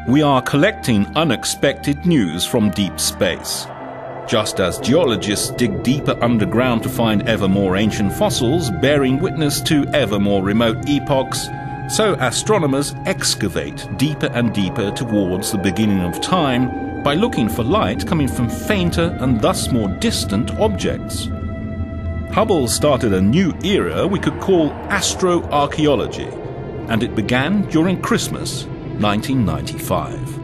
We are collecting unexpected news from deep space. Just as geologists dig deeper underground to find ever more ancient fossils bearing witness to ever more remote epochs, so astronomers excavate deeper and deeper towards the beginning of time by looking for light coming from fainter and thus more distant objects. Hubble started a new era we could call astroarchaeology, and it began during Christmas 1995.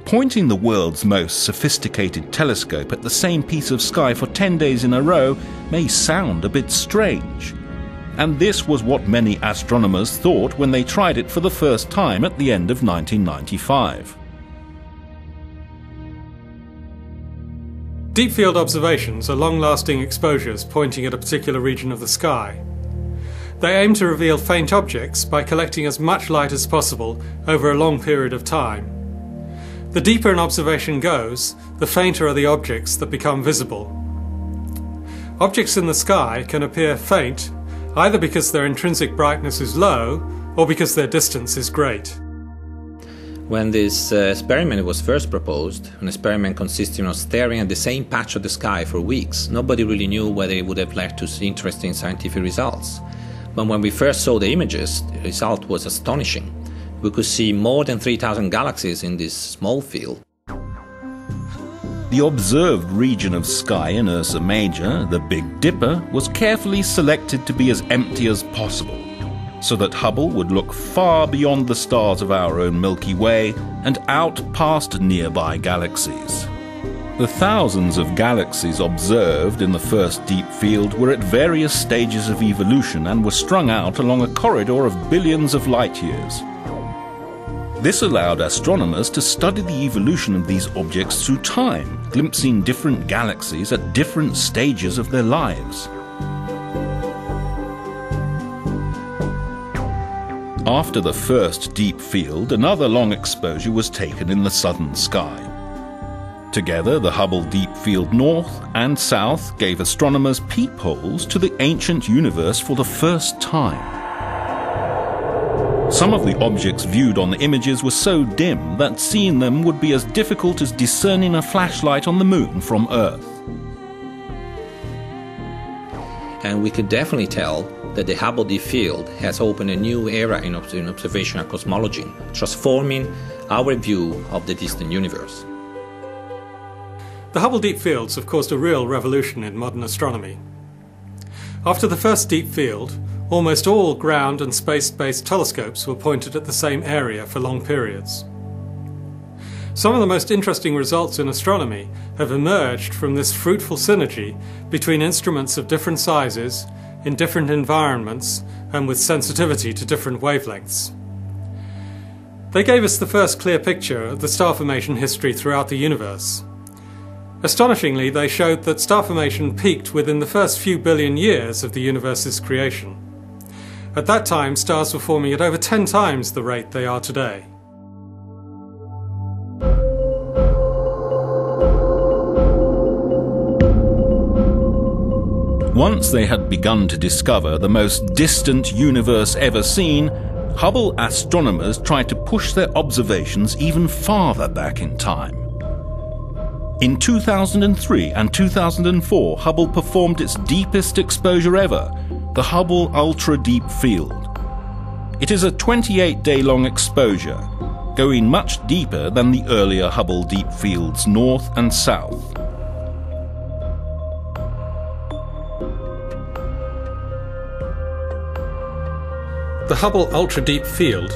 Pointing the world's most sophisticated telescope at the same piece of sky for 10 days in a row may sound a bit strange. And this was what many astronomers thought when they tried it for the first time at the end of 1995. Deep field observations are long-lasting exposures pointing at a particular region of the sky. They aim to reveal faint objects by collecting as much light as possible over a long period of time. The deeper an observation goes, the fainter are the objects that become visible. Objects in the sky can appear faint either because their intrinsic brightness is low or because their distance is great. When this experiment was first proposed, an experiment consisting of staring at the same patch of the sky for weeks, nobody really knew whether it would have led to interesting scientific results. But when we first saw the images, the result was astonishing. We could see more than 3,000 galaxies in this small field. The observed region of sky in Ursa Major, the Big Dipper, was carefully selected to be as empty as possible, so that Hubble would look far beyond the stars of our own Milky Way and out past nearby galaxies. The thousands of galaxies observed in the first deep field were at various stages of evolution and were strung out along a corridor of billions of light years. This allowed astronomers to study the evolution of these objects through time, glimpsing different galaxies at different stages of their lives. After the first deep field, another long exposure was taken in the southern sky. Together, the Hubble Deep Field North and South gave astronomers peepholes to the ancient universe for the first time. Some of the objects viewed on the images were so dim that seeing them would be as difficult as discerning a flashlight on the moon from Earth. And we could definitely tell that the Hubble Deep Field has opened a new era in observational cosmology, transforming our view of the distant universe. The Hubble Deep Fields have caused a real revolution in modern astronomy. After the first deep field, almost all ground and space-based telescopes were pointed at the same area for long periods. Some of the most interesting results in astronomy have emerged from this fruitful synergy between instruments of different sizes, in different environments, and with sensitivity to different wavelengths. They gave us the first clear picture of the star formation history throughout the universe. Astonishingly, they showed that star formation peaked within the first few billion years of the universe's creation. At that time, stars were forming at over 10 times the rate they are today. Once they had begun to discover the most distant universe ever seen, Hubble astronomers tried to push their observations even farther back in time. In 2003 and 2004, Hubble performed its deepest exposure ever, the Hubble Ultra Deep Field. It is a 28-day-long exposure, going much deeper than the earlier Hubble Deep Fields North and South. The Hubble Ultra Deep Field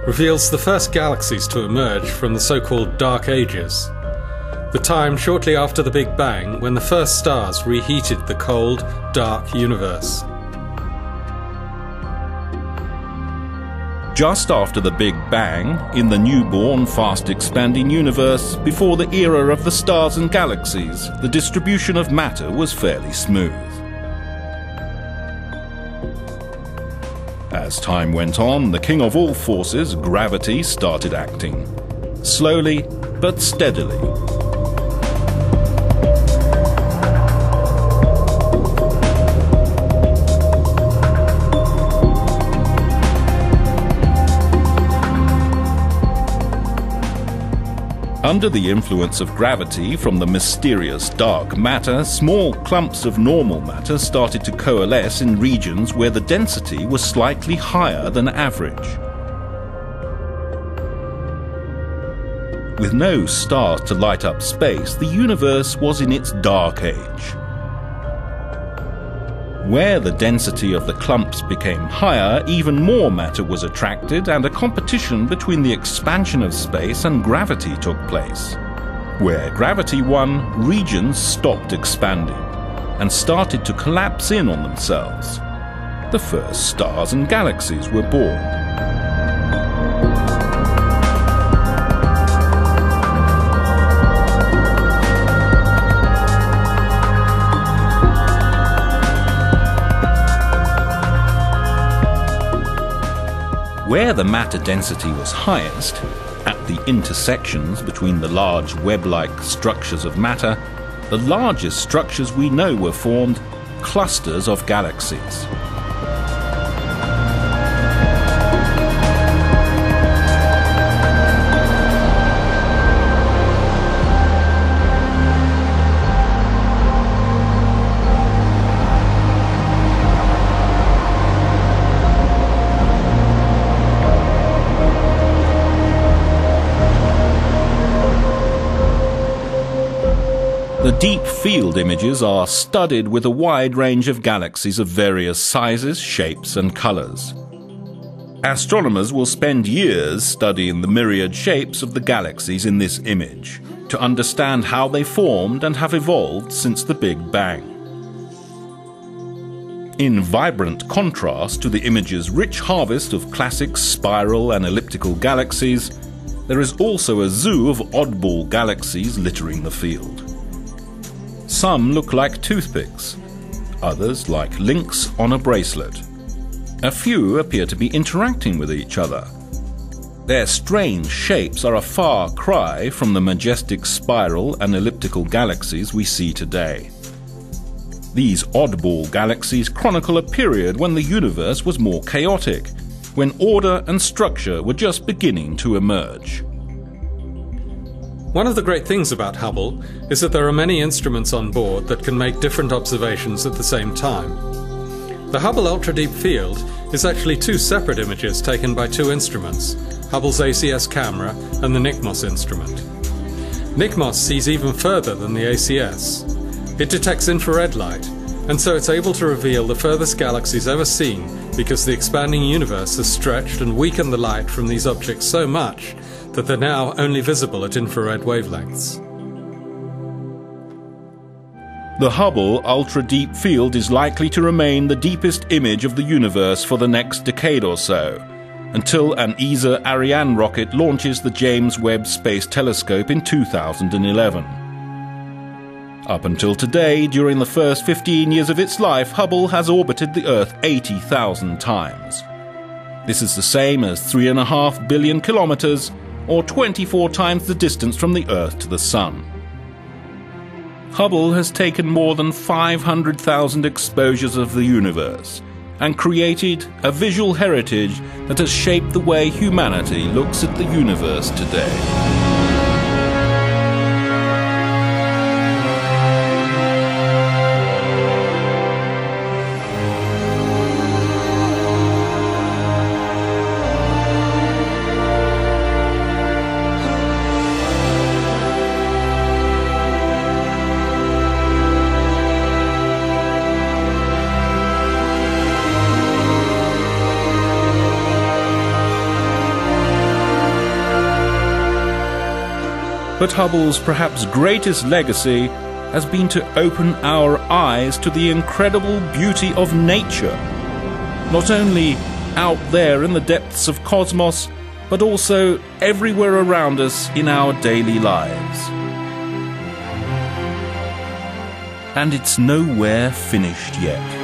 reveals the first galaxies to emerge from the so-called Dark Ages, the time shortly after the Big Bang when the first stars reheated the cold, dark universe. Just after the Big Bang, in the newborn, fast-expanding universe, before the era of the stars and galaxies, the distribution of matter was fairly smooth. As time went on, the king of all forces, gravity, started acting. Slowly but steadily. Under the influence of gravity from the mysterious dark matter, small clumps of normal matter started to coalesce in regions where the density was slightly higher than average. With no stars to light up space, the universe was in its dark age. Where the density of the clumps became higher, even more matter was attracted, and a competition between the expansion of space and gravity took place. Where gravity won, regions stopped expanding and started to collapse in on themselves. The first stars and galaxies were born. Where the matter density was highest, at the intersections between the large web-like structures of matter, the largest structures we know were formed, clusters of galaxies. The deep field images are studded with a wide range of galaxies of various sizes, shapes and colours. Astronomers will spend years studying the myriad shapes of the galaxies in this image to understand how they formed and have evolved since the Big Bang. In vibrant contrast to the image's rich harvest of classic spiral and elliptical galaxies, there is also a zoo of oddball galaxies littering the field. Some look like toothpicks, others like links on a bracelet. A few appear to be interacting with each other. Their strange shapes are a far cry from the majestic spiral and elliptical galaxies we see today. These oddball galaxies chronicle a period when the universe was more chaotic, when order and structure were just beginning to emerge. One of the great things about Hubble is that there are many instruments on board that can make different observations at the same time. The Hubble Ultra-Deep Field is actually two separate images taken by two instruments, Hubble's ACS camera and the NICMOS instrument. NICMOS sees even further than the ACS. It detects infrared light, and so it's able to reveal the furthest galaxies ever seen because the expanding universe has stretched and weakened the light from these objects so much that they're now only visible at infrared wavelengths. The Hubble Ultra-Deep Field is likely to remain the deepest image of the universe for the next decade or so, until an ESA Ariane rocket launches the James Webb Space Telescope in 2011. Up until today, during the first 15 years of its life, Hubble has orbited the Earth 80,000 times. This is the same as 3.5 billion kilometers, or 24 times the distance from the Earth to the Sun. Hubble has taken more than 500,000 exposures of the universe and created a visual heritage that has shaped the way humanity looks at the universe today. But Hubble's perhaps greatest legacy has been to open our eyes to the incredible beauty of nature, not only out there in the depths of cosmos, but also everywhere around us in our daily lives. And it's nowhere finished yet.